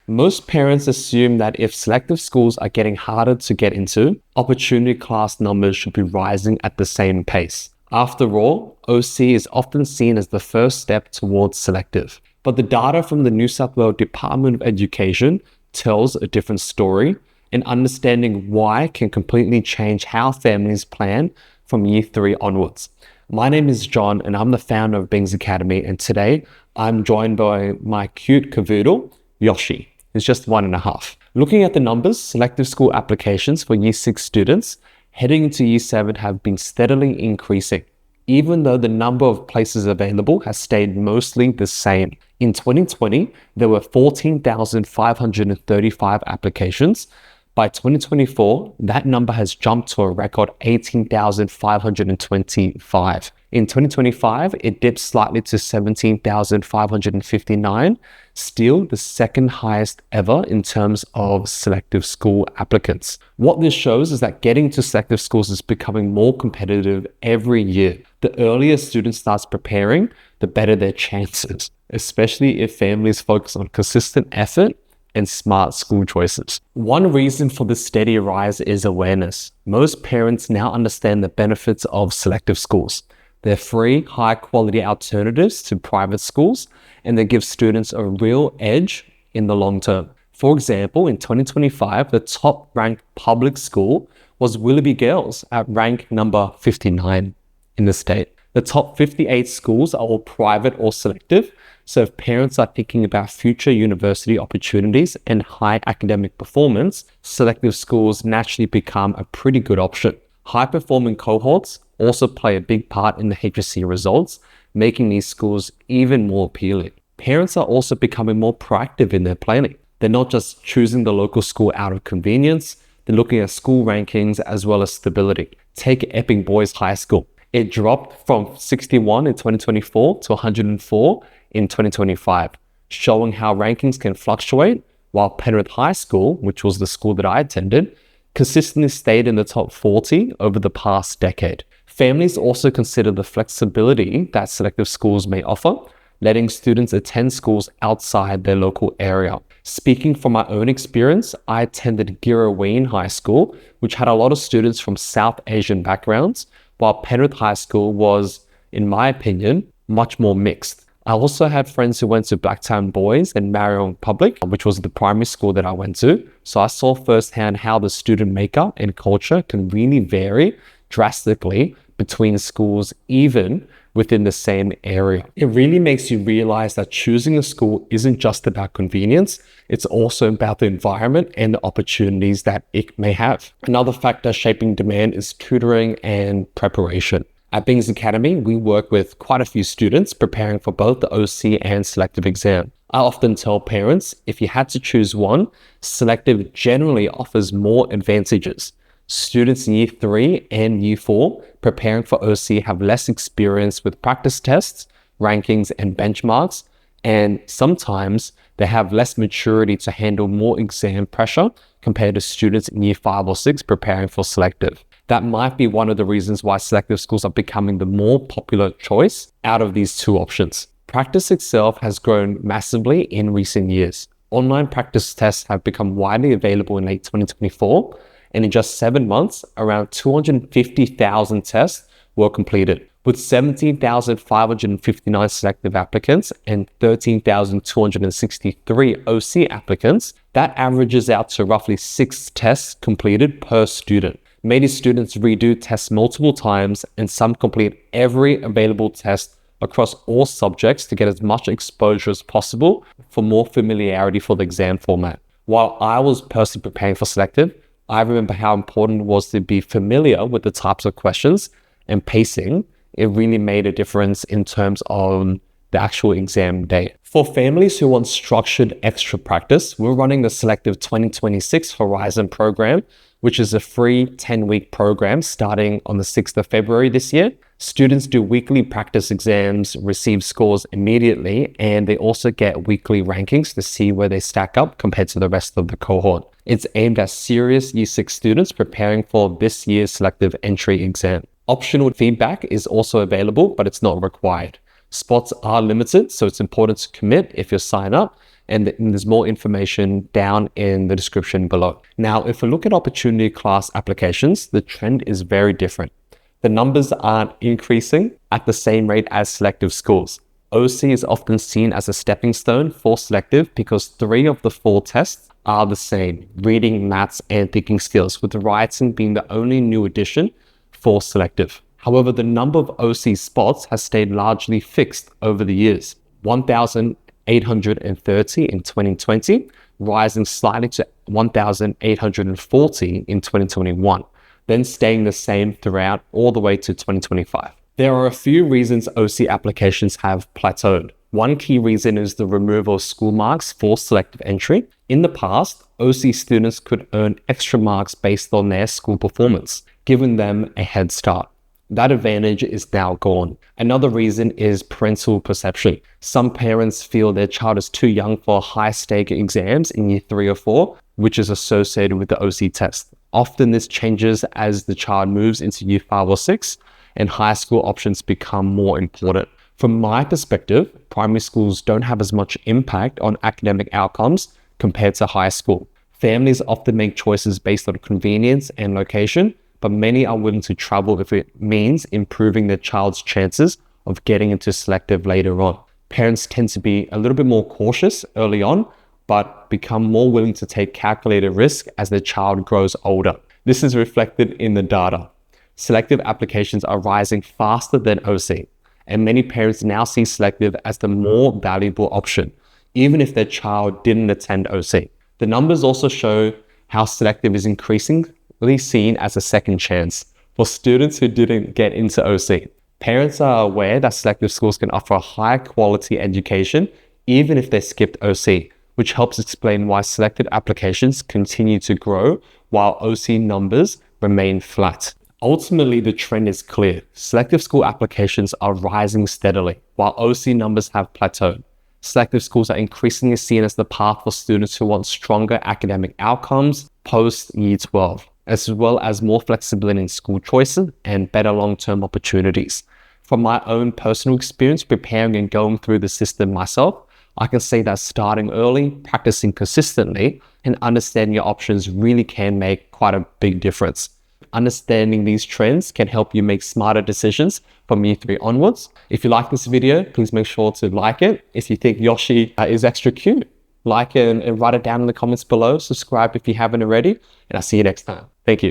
Most parents assume that if selective schools are getting harder to get into, opportunity class numbers should be rising at the same pace. After all, OC is often seen as the first step towards selective. But the data from the New South Wales Department of Education tells a different story, and understanding why can completely change how families plan from year 3 onwards. My name is John, and I'm the founder of Bings Academy, and today I'm joined by my cute cavoodle, Yoshi. He's just 1.5. Looking at the numbers, selective school applications for year 6 students heading into year 7 have been steadily increasing, even though the number of places available has stayed mostly the same. In 2020, there were 14,535 applications. By 2024, that number has jumped to a record 18,525. In 2025, it dipped slightly to 17,559, still the second highest ever in terms of selective school applicants. What this shows is that getting to selective schools is becoming more competitive every year. The earlier a student starts preparing, the better their chances, especially if families focus on consistent effort and smart school choices. One reason for this steady rise is awareness. Most parents now understand the benefits of selective schools. They're free, high-quality alternatives to private schools, and they give students a real edge in the long term. For example, in 2025, the top-ranked public school was Willoughby Girls at rank number 59 in the state. The top 58 schools are all private or selective, so if parents are thinking about future university opportunities and high academic performance, selective schools naturally become a pretty good option. High-performing cohorts also play a big part in the HSC results, making these schools even more appealing. Parents are also becoming more proactive in their planning. They're not just choosing the local school out of convenience, they're looking at school rankings as well as stability. Take Epping Boys High School. It dropped from 61 in 2024 to 104 in 2025, showing how rankings can fluctuate, while Penrith High School, which was the school that I attended, consistently stayed in the top 40 over the past decade. Families also consider the flexibility that selective schools may offer, letting students attend schools outside their local area. Speaking from my own experience, I attended Girraween High School, which had a lot of students from South Asian backgrounds, while Penrith High School was, in my opinion, much more mixed. I also had friends who went to Blacktown Boys and Marion Public, which was the primary school that I went to. So I saw firsthand how the student makeup and culture can really vary drastically between schools, even within the same area. It really makes you realize that choosing a school isn't just about convenience, it's also about the environment and the opportunities that it may have. Another factor shaping demand is tutoring and preparation. At Bings Academy, we work with quite a few students preparing for both the OC and selective exam. I often tell parents, if you had to choose one, selective generally offers more advantages. Students in year 3 and year 4 preparing for OC have less experience with practice tests, rankings, and benchmarks, and sometimes they have less maturity to handle more exam pressure compared to students in year 5 or 6 preparing for selective. That might be one of the reasons why selective schools are becoming the more popular choice out of these two options. Practice itself has grown massively in recent years. Online practice tests have become widely available in late 2024, and in just 7 months, around 250,000 tests were completed. With 17,559 selective applicants and 13,263 OC applicants, that averages out to roughly 6 tests completed per student. Many students redo tests multiple times, and some complete every available test across all subjects to get as much exposure as possible for more familiarity for the exam format. While I was personally preparing for selective, I remember how important it was to be familiar with the types of questions and pacing. It really made a difference in terms of the actual exam day. For families who want structured extra practice, we're running the Selective 2026 Horizon program, which is a free 10-week program starting on the 6th of February this year. Students do weekly practice exams, receive scores immediately, and they also get weekly rankings to see where they stack up compared to the rest of the cohort. It's aimed at serious Year 6 students preparing for this year's selective entry exam. Optional feedback is also available, but it's not required. Spots are limited, so it's important to commit if you sign up. and there's more information down in the description below. Now, if we look at opportunity class applications, the trend is very different. The numbers aren't increasing at the same rate as selective schools. OC is often seen as a stepping stone for selective because 3 of the 4 tests are the same: reading, maths, and thinking skills, with writing being the only new addition for selective. However, the number of OC spots has stayed largely fixed over the years. 1,830 in 2020, rising slightly to 1,840 in 2021, then staying the same throughout all the way to 2025. There are a few reasons OC applications have plateaued. One key reason is the removal of school marks for selective entry. In the past, OC students could earn extra marks based on their school performance, giving them a head start. That advantage is now gone. Another reason is parental perception. Some parents feel their child is too young for high-stake exams in year 3 or 4, which is associated with the OC test. Often this changes as the child moves into year 5 or 6, and high school options become more important. From my perspective, primary schools don't have as much impact on academic outcomes compared to high school. Families often make choices based on convenience and location, but many are willing to travel if it means improving their child's chances of getting into selective later on. Parents tend to be a little bit more cautious early on, but become more willing to take calculated risk as their child grows older. This is reflected in the data. Selective applications are rising faster than OC, and many parents now see selective as the more valuable option, even if their child didn't attend OC. The numbers also show how selective is increasingly seen as a second chance for students who didn't get into OC. Parents are aware that selective schools can offer a high quality education even if they skipped OC, which helps explain why selective applications continue to grow while OC numbers remain flat. Ultimately, the trend is clear. Selective school applications are rising steadily, while OC numbers have plateaued. Selective schools are increasingly seen as the path for students who want stronger academic outcomes post year 12, as well as more flexibility in school choices and better long-term opportunities. From my own personal experience preparing and going through the system myself, I can say that starting early, practicing consistently, and understanding your options really can make quite a big difference. Understanding these trends can help you make smarter decisions from year 3 onwards. If you like this video, please make sure to like it. If you think Yoshi is extra cute, like it and write it down in the comments below. Subscribe if you haven't already, and I'll see you next time. Thank you.